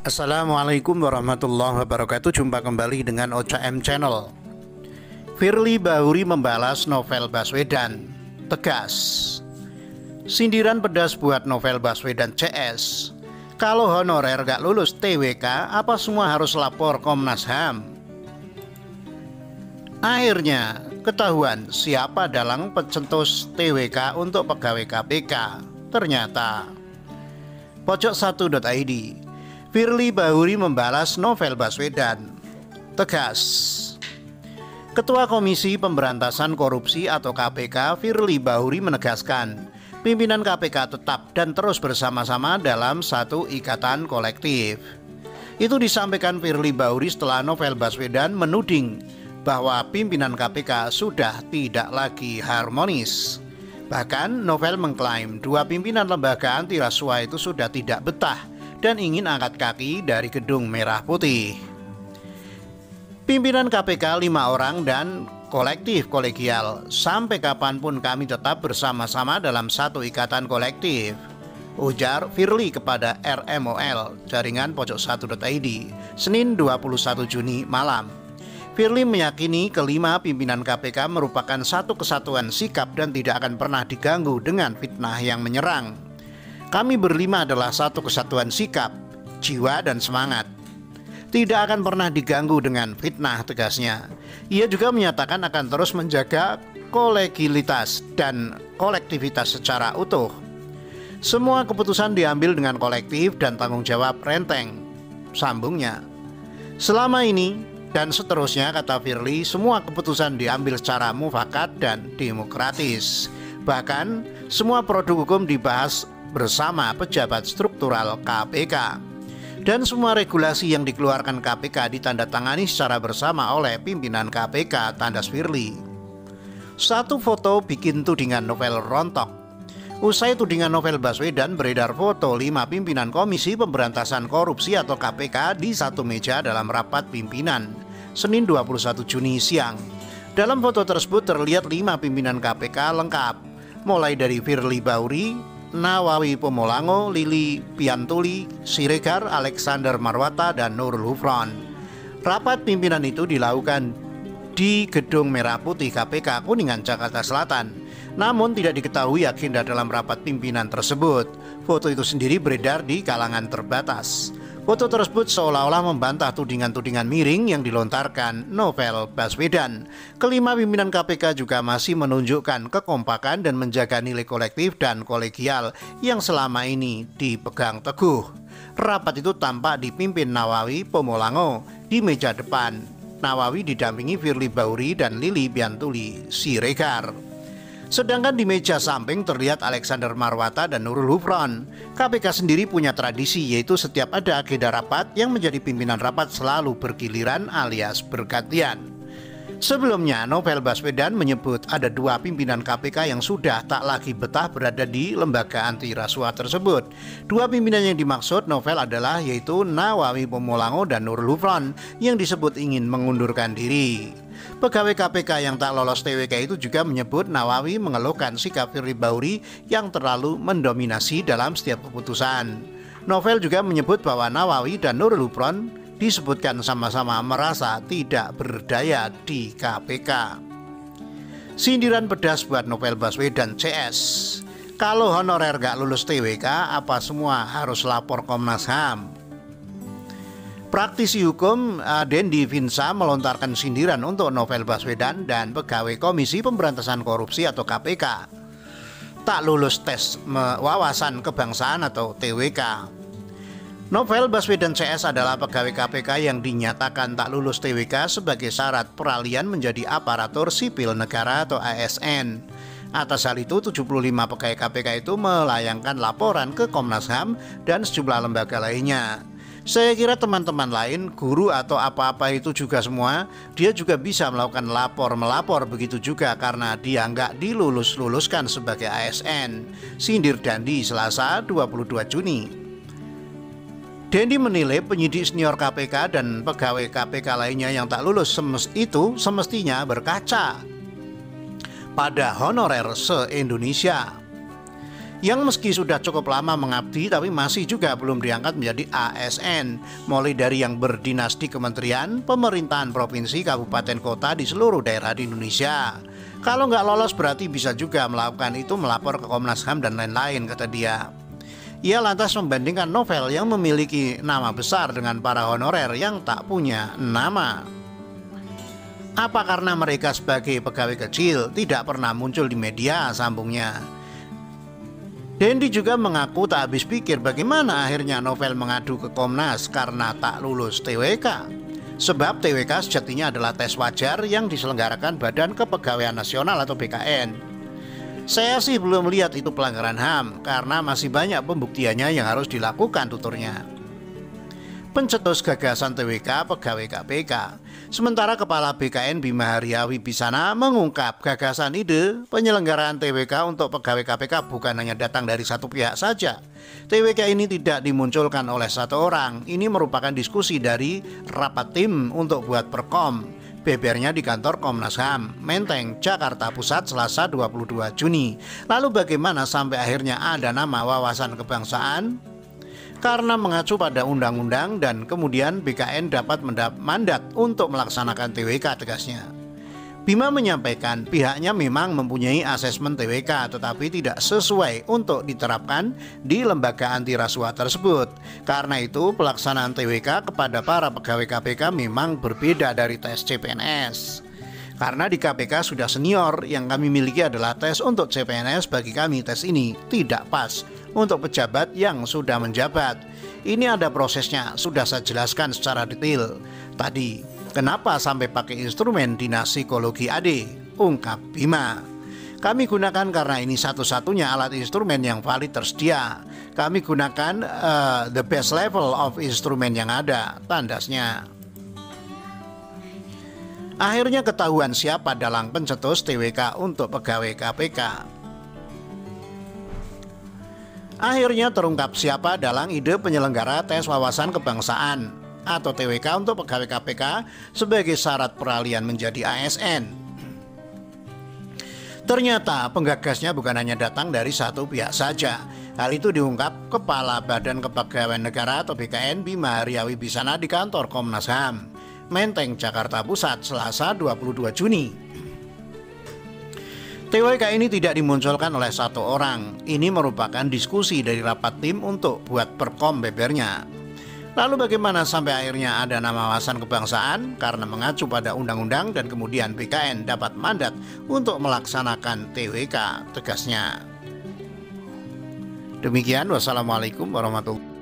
Assalamualaikum warahmatullahi wabarakatuh. Jumpa kembali dengan OCM Channel. Firly Bahuri membalas novel Baswedan, tegas. Sindiran pedas buat novel Baswedan CS. Kalau honorer gak lulus TWK, apa semua harus lapor Komnas HAM? Akhirnya ketahuan siapa dalang pencetus TWK untuk pegawai KPK. Ternyata pojok1.id. Firly Bahuri membalas novel Baswedan, tegas. Ketua Komisi Pemberantasan Korupsi atau KPK Firly Bahuri menegaskan pimpinan KPK tetap dan terus bersama-sama dalam satu ikatan kolektif. Itu disampaikan Firly Bahuri setelah novel Baswedan menuding bahwa pimpinan KPK sudah tidak lagi harmonis. Bahkan novel mengklaim dua pimpinan lembaga anti rasuah itu sudah tidak betah dan ingin angkat kaki dari gedung merah putih. Pimpinan KPK 5 orang dan kolektif kolegial. Sampai kapanpun kami tetap bersama-sama dalam satu ikatan kolektif, ujar Firly kepada RMOL jaringan pojok1.id Senin 21 Juni malam. Firly meyakini kelima pimpinan KPK merupakan satu kesatuan sikap dan tidak akan pernah diganggu dengan fitnah yang menyerang. Kami berlima adalah satu kesatuan sikap, jiwa dan semangat. Tidak akan pernah diganggu dengan fitnah, tegasnya. Ia juga menyatakan akan terus menjaga kolegialitas dan kolektivitas secara utuh. Semua keputusan diambil dengan kolektif dan tanggung jawab renteng, sambungnya. Selama ini dan seterusnya, kata Firly, semua keputusan diambil secara mufakat dan demokratis. Bahkan semua produk hukum dibahas bersama pejabat struktural KPK. Dan semua regulasi yang dikeluarkan KPK ditandatangani secara bersama oleh pimpinan KPK, tandas Firly. Satu foto bikin tudingan novel rontok. Usai tudingan novel Baswedan, beredar foto 5 pimpinan Komisi Pemberantasan Korupsi atau KPK di satu meja dalam rapat pimpinan Senin 21 Juni siang. Dalam foto tersebut terlihat 5 pimpinan KPK lengkap, mulai dari Firly Bahuri, Nawawi Pomolango, Lili Piantuli, Siregar, Alexander Marwata, dan Nurul Hufron. Rapat pimpinan itu dilakukan di Gedung Merah Putih KPK Kuningan, Jakarta Selatan. Namun tidak diketahui agenda dalam rapat pimpinan tersebut. Foto itu sendiri beredar di kalangan terbatas. Foto tersebut seolah-olah membantah tudingan-tudingan miring yang dilontarkan novel Baswedan. Kelima pimpinan KPK juga masih menunjukkan kekompakan dan menjaga nilai kolektif dan kolegial yang selama ini dipegang teguh. Rapat itu tampak dipimpin Nawawi Pomolango di meja depan. Nawawi didampingi Firly Bahuri dan Lili Piantuli Siregar. Sedangkan di meja samping terlihat Alexander Marwata dan Nurul Hufron. KPK sendiri punya tradisi, yaitu setiap ada agenda rapat yang menjadi pimpinan rapat selalu bergiliran alias bergantian. Sebelumnya novel Baswedan menyebut ada 2 pimpinan KPK yang sudah tak lagi betah berada di lembaga anti rasuah tersebut. 2 pimpinan yang dimaksud novel adalah yaitu Nawawi Pomolango dan Nurul Hufron yang disebut ingin mengundurkan diri. Pegawai KPK yang tak lolos TWK itu juga menyebut Nawawi mengeluhkan sikap Firly Bahuri yang terlalu mendominasi dalam setiap keputusan. Novel juga menyebut bahwa Nawawi dan Nurul Hufron disebutkan sama-sama merasa tidak berdaya di KPK. Sindiran pedas buat novel Baswedan CS. Kalau honorer gak lulus TWK, apa semua harus lapor Komnas HAM? Praktisi hukum Dendi Vinsa melontarkan sindiran untuk novel Baswedan dan pegawai Komisi Pemberantasan Korupsi atau KPK. Tak lulus tes wawasan kebangsaan atau TWK. Novel Baswedan CS adalah pegawai KPK yang dinyatakan tak lulus TWK sebagai syarat peralihan menjadi aparatur sipil negara atau ASN. Atas hal itu 75 pegawai KPK itu melayangkan laporan ke Komnas HAM dan sejumlah lembaga lainnya. Saya kira teman-teman lain, guru atau apa-apa itu juga semua, dia juga bisa melakukan melapor begitu juga karena dia nggak dilulus-luluskan sebagai ASN. Sindir Dendi Selasa 22 Juni. Dendi menilai penyidik senior KPK dan pegawai KPK lainnya yang tak lulus itu semestinya berkaca pada honorer se-Indonesia. yang meski sudah cukup lama mengabdi tapi masih juga belum diangkat menjadi ASN, mulai dari yang berdinasti kementerian, pemerintahan provinsi, kabupaten, kota di seluruh daerah di Indonesia. Kalau nggak lolos berarti bisa juga melakukan itu, melapor ke Komnas HAM dan lain-lain, kata dia. Ia lantas membandingkan novel yang memiliki nama besar dengan para honorer yang tak punya nama. Apa karena mereka sebagai pegawai kecil tidak pernah muncul di media, sambungnya. Dendi juga mengaku tak habis pikir bagaimana akhirnya novel mengadu ke Komnas karena tak lulus TWK. Sebab TWK sejatinya adalah tes wajar yang diselenggarakan Badan Kepegawaian Nasional atau BKN. Saya sih belum lihat itu pelanggaran HAM karena masih banyak pembuktiannya yang harus dilakukan, tuturnya. Pencetus gagasan TWK pegawai KPK. Sementara Kepala BKN Bima Arya Wibisana mengungkap gagasan ide penyelenggaraan TWK untuk pegawai KPK bukan hanya datang dari satu pihak saja. TWK ini tidak dimunculkan oleh satu orang. Ini merupakan diskusi dari rapat tim untuk buat perkom. Bebernya di kantor Komnas HAM, Menteng, Jakarta Pusat, Selasa 22 Juni. Lalu bagaimana sampai akhirnya ada nama wawasan kebangsaan? Karena mengacu pada undang-undang dan kemudian BKN dapat mandat untuk melaksanakan TWK, tegasnya. Bima menyampaikan pihaknya memang mempunyai asesmen TWK tetapi tidak sesuai untuk diterapkan di lembaga anti rasuah tersebut. Karena itu pelaksanaan TWK kepada para pegawai KPK memang berbeda dari tes CPNS. Karena di KPK sudah senior, yang kami miliki adalah tes untuk CPNS. Bagi kami tes ini tidak pas untuk pejabat yang sudah menjabat. Ini ada prosesnya, sudah saya jelaskan secara detail tadi. Kenapa sampai pakai instrumen dinas psikologi AD, ungkap Bima. Kami gunakan karena ini satu-satunya alat instrumen yang valid tersedia. Kami gunakan the best level of instrumen yang ada, tandasnya. Akhirnya ketahuan siapa dalang pencetus TWK untuk pegawai KPK. Akhirnya terungkap siapa dalang ide penyelenggara tes wawasan kebangsaan atau TWK untuk pegawai KPK sebagai syarat peralihan menjadi ASN. Ternyata penggagasnya bukan hanya datang dari satu pihak saja. Hal itu diungkap Kepala Badan Kepegawaian Negara atau BKN Bima Arya Wibisana di kantor Komnas HAM, Menteng, Jakarta Pusat, Selasa 22 Juni. TWK ini tidak dimunculkan oleh satu orang. Ini merupakan diskusi dari rapat tim untuk buat perkom bebernya. Lalu bagaimana sampai akhirnya ada nama wawasan kebangsaan? Karena mengacu pada undang-undang dan kemudian BKN dapat mandat untuk melaksanakan TWK, tegasnya. Demikian, wassalamualaikum warahmatullahi wabarakatuh.